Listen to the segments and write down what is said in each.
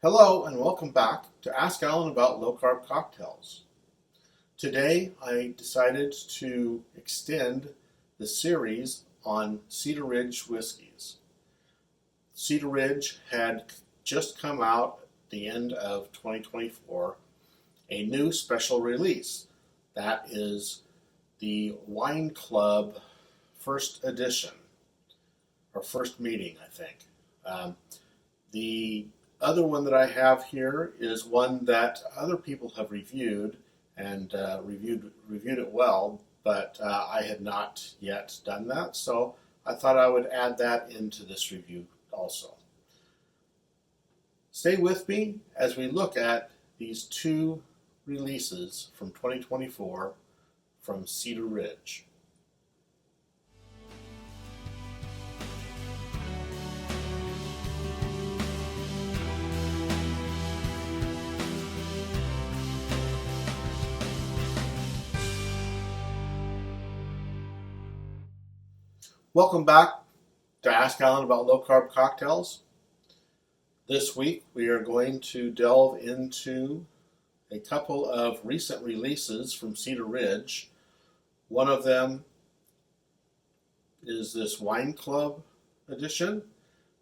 Hello and welcome back to Ask Alan About Low Carb Cocktails. Today I decided to extend the series on Cedar Ridge Whiskeys. Cedar Ridge had just come out at the end of 2024 a new special release. That is the Wine Club first edition, or first meeting, I think. The other one that I have here is one that other people have reviewed and reviewed it well, but I had not yet done that, so I thought I would add that into this review also. Stay with me as we look at these two releases from 2024 from Cedar Ridge. Welcome back to Ask Alan About Low Carb Cocktails. This week we are going to delve into a couple of recent releases from Cedar Ridge. One of them is this Wine Club edition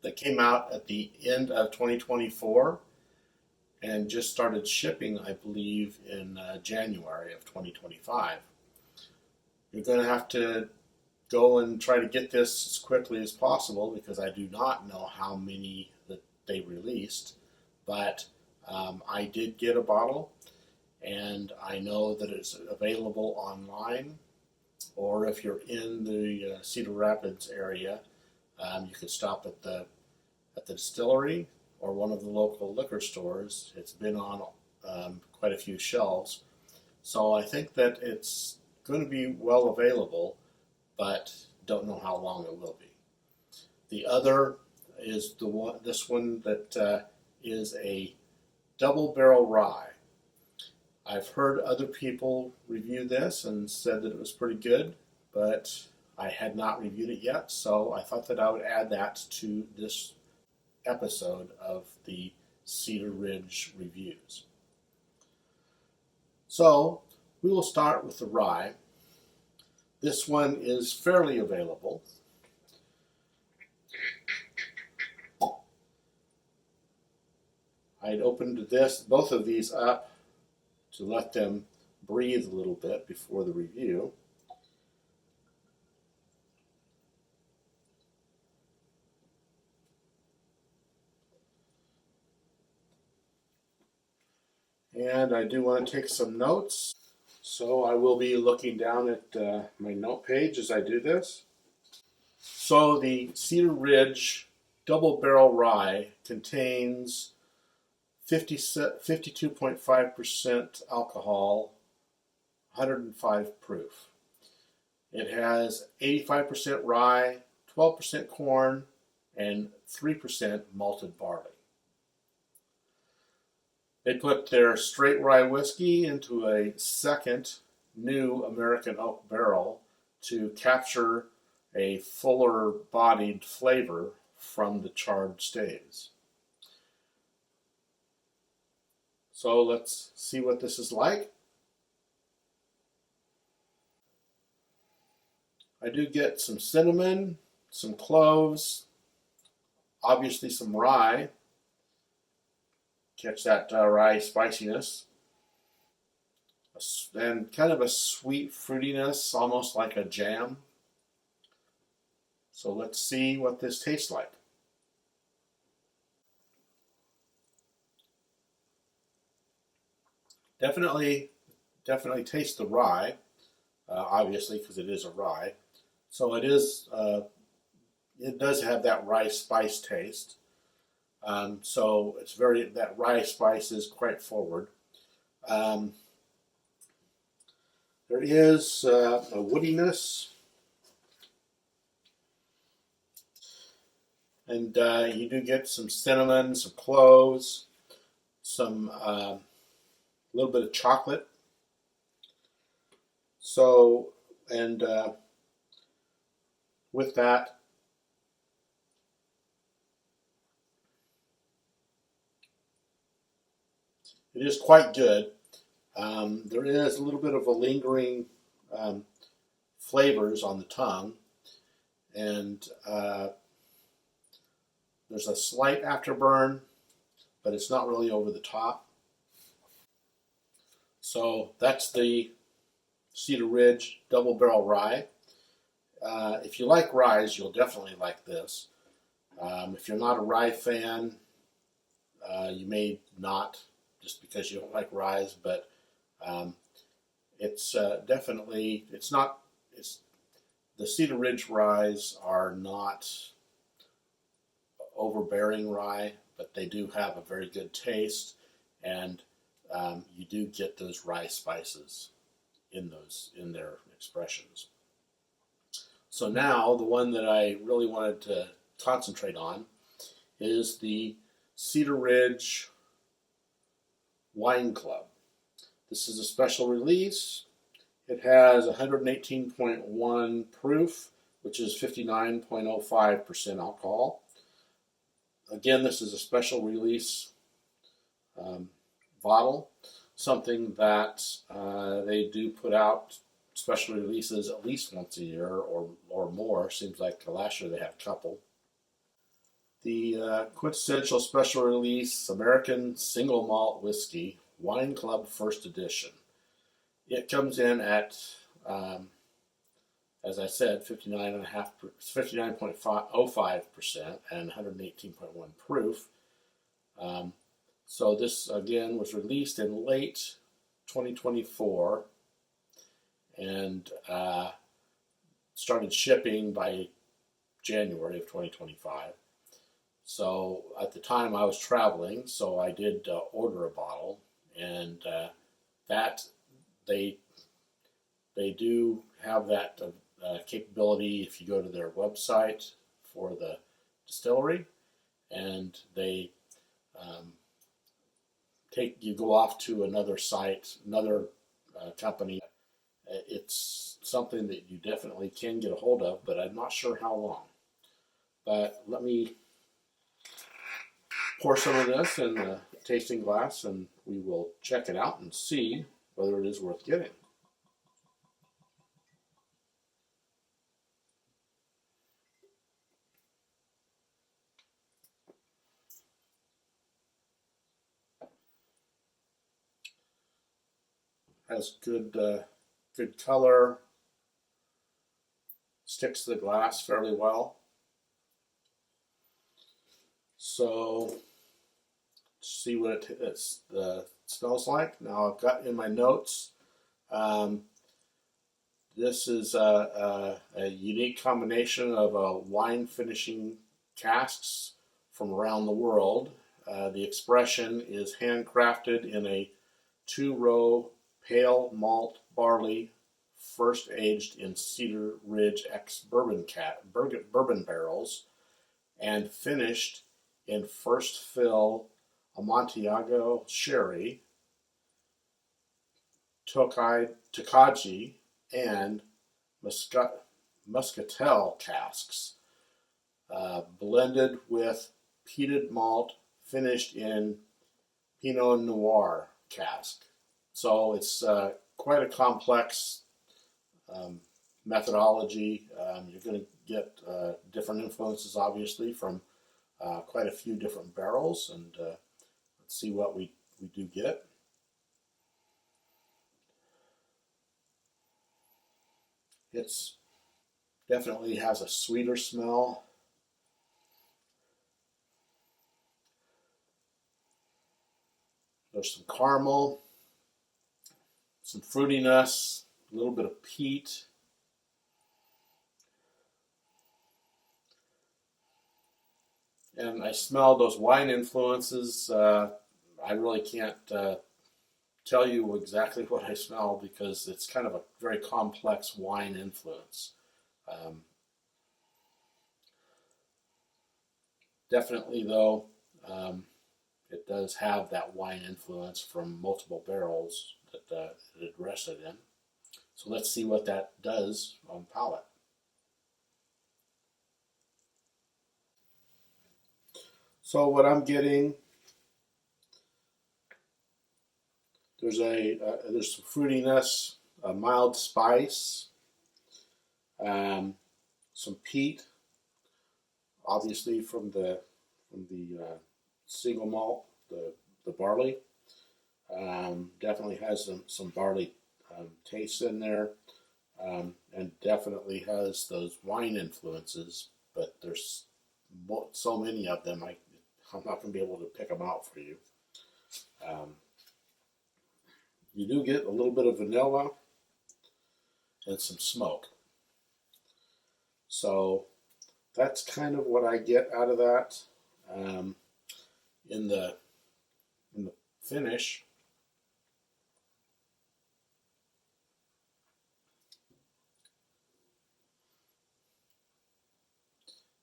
that came out at the end of 2024 and just started shipping, I believe, in January of 2025. You're going to have to go and try to get this as quickly as possible because I do not know how many that they released, but I did get a bottle and I know that it's available online, or if you're in the Cedar Rapids area, you can stop at the distillery or one of the local liquor stores. It's been on quite a few shelves, so I think that it's going to be well available, but don't know how long it will be. The other is this one that is a double barrel rye. I've heard other people review this and said that it was pretty good, but I had not reviewed it yet, so I thought that I would add that to this episode of the Cedar Ridge reviews. So we will start with the rye. This one is fairly available. I'd opened both of these up to let them breathe a little bit before the review. And I do want to take some notes, so I will be looking down at my note page as I do this. So the Cedar Ridge Double Barrel Rye contains 52.5% alcohol, 105 proof. It has 85% rye, 12% corn, and 3% malted barley. They put their Straight Rye Whiskey into a second new American oak barrel to capture a fuller bodied flavor from the charred staves. So let's see what this is like. I do get some cinnamon, some cloves, obviously some rye. Catch that rye spiciness. And kind of a sweet fruitiness, almost like a jam. So let's see what this tastes like. Definitely taste the rye, obviously, because it is a rye. So it does have that rye spice taste. So it's that rye spice is quite forward. There is a woodiness, and you do get some cinnamon, some cloves, some little bit of chocolate. So, and with that, It is quite good. There is a little bit of a lingering flavors on the tongue, and there's a slight afterburn, but it's not really over the top. So that's the Cedar Ridge Double Barrel Rye. If you like ryes, you'll definitely like this. If you're not a rye fan, you may not, just because you don't like ryes, but it's definitely, the Cedar Ridge ryes are not overbearing rye, but they do have a very good taste, and you do get those rye spices in their expressions. So now the one that I really wanted to concentrate on is the Cedar Ridge Wine Club. This is a special release. It has 118.1 proof, which is 59.05% alcohol. Again, this is a special release bottle, something that they do put out special releases at least once a year or more. Seems like last year they had a couple. The QuintEssential Special Release American Single Malt Whiskey Wine Club First Edition. It comes in at, as I said, 59.05% and 118.1 proof. So this again was released in late 2024 and started shipping by January of 2025. So at the time I was traveling, so I did order a bottle, and that they do have that capability if you go to their website for the distillery, and they you go off to another site, another company. It's something that you definitely can get a hold of, but I'm not sure how long. But let me pour some of this in a tasting glass, and we will check it out and see whether it is worth getting. Has good color, sticks to the glass fairly well. So see what it smells like. Now I've got in my notes, this is a unique combination of wine finishing casks from around the world. The expression is handcrafted in a 2-row pale malt barley, first aged in Cedar Ridge bourbon barrels, and finished in first fill Amontillado sherry, Tokaji, and Muscatel casks, blended with peated malt, finished in Pinot Noir cask. So it's quite a complex methodology. You're going to get different influences, obviously, from quite a few different barrels, and let's see what we do get. It's definitely has a sweeter smell. There's some caramel, some fruitiness, a little bit of peat. And I smell those wine influences. I really can't tell you exactly what I smell because it's kind of a very complex wine influence. Definitely, though, it does have that wine influence from multiple barrels that it rested in. So let's see what that does on palate. So what I'm getting There's some fruitiness, a mild spice, some peat, obviously from the single malt, the barley. Definitely has some barley taste in there, and definitely has those wine influences. But there's so many of them, I'm not going to be able to pick them out for you. You do get a little bit of vanilla and some smoke. So that's kind of what I get out of that. In the finish,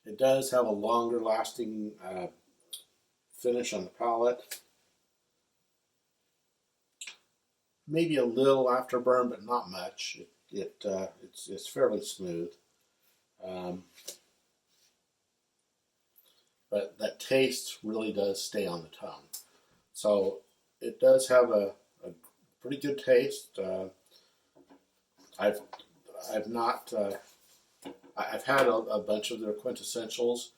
it does have a longer lasting finish on the palate. Maybe a little afterburn, but not much. It's fairly smooth. But that taste really does stay on the tongue. So it does have a pretty good taste. I've had a bunch of their quintessentials.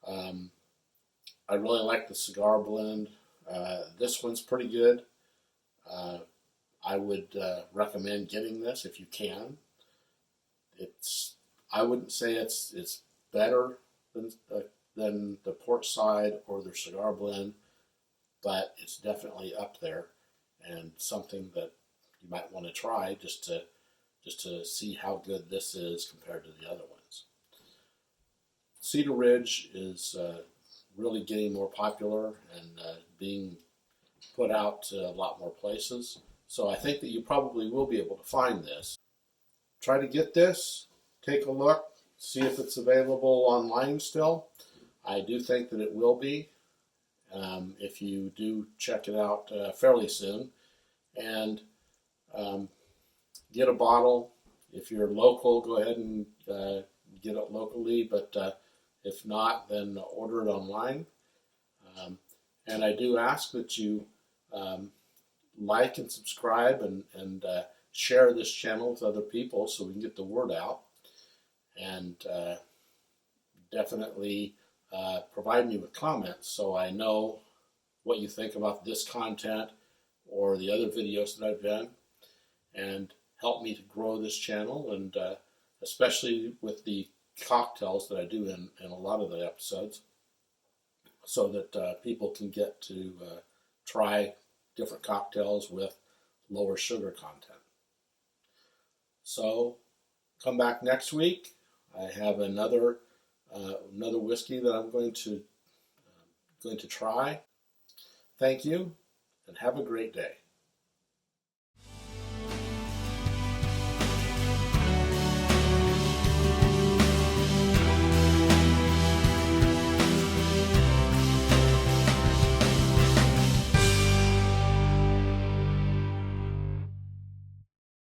I really like the cigar blend. This one's pretty good. I would recommend getting this if you can. I wouldn't say it's better than the port side or their cigar blend, but it's definitely up there and something that you might want to try just to see how good this is compared to the other ones. Cedar Ridge is really getting more popular and being put out to a lot more places. So I think that you probably will be able to find this. Try to get this, take a look, see if it's available online still. I do think that it will be if you do check it out fairly soon. And get a bottle. If you're local, go ahead and get it locally, but if not, then order it online. And I do ask that you like and subscribe and share this channel with other people so we can get the word out. And definitely provide me with comments so I know what you think about this content or the other videos that I've done, and help me to grow this channel, and especially with the cocktails that I do in a lot of the episodes, so that people can get to try different cocktails with lower sugar content. So come back next week. I have another whiskey that I'm going to try. Thank you, and have a great day.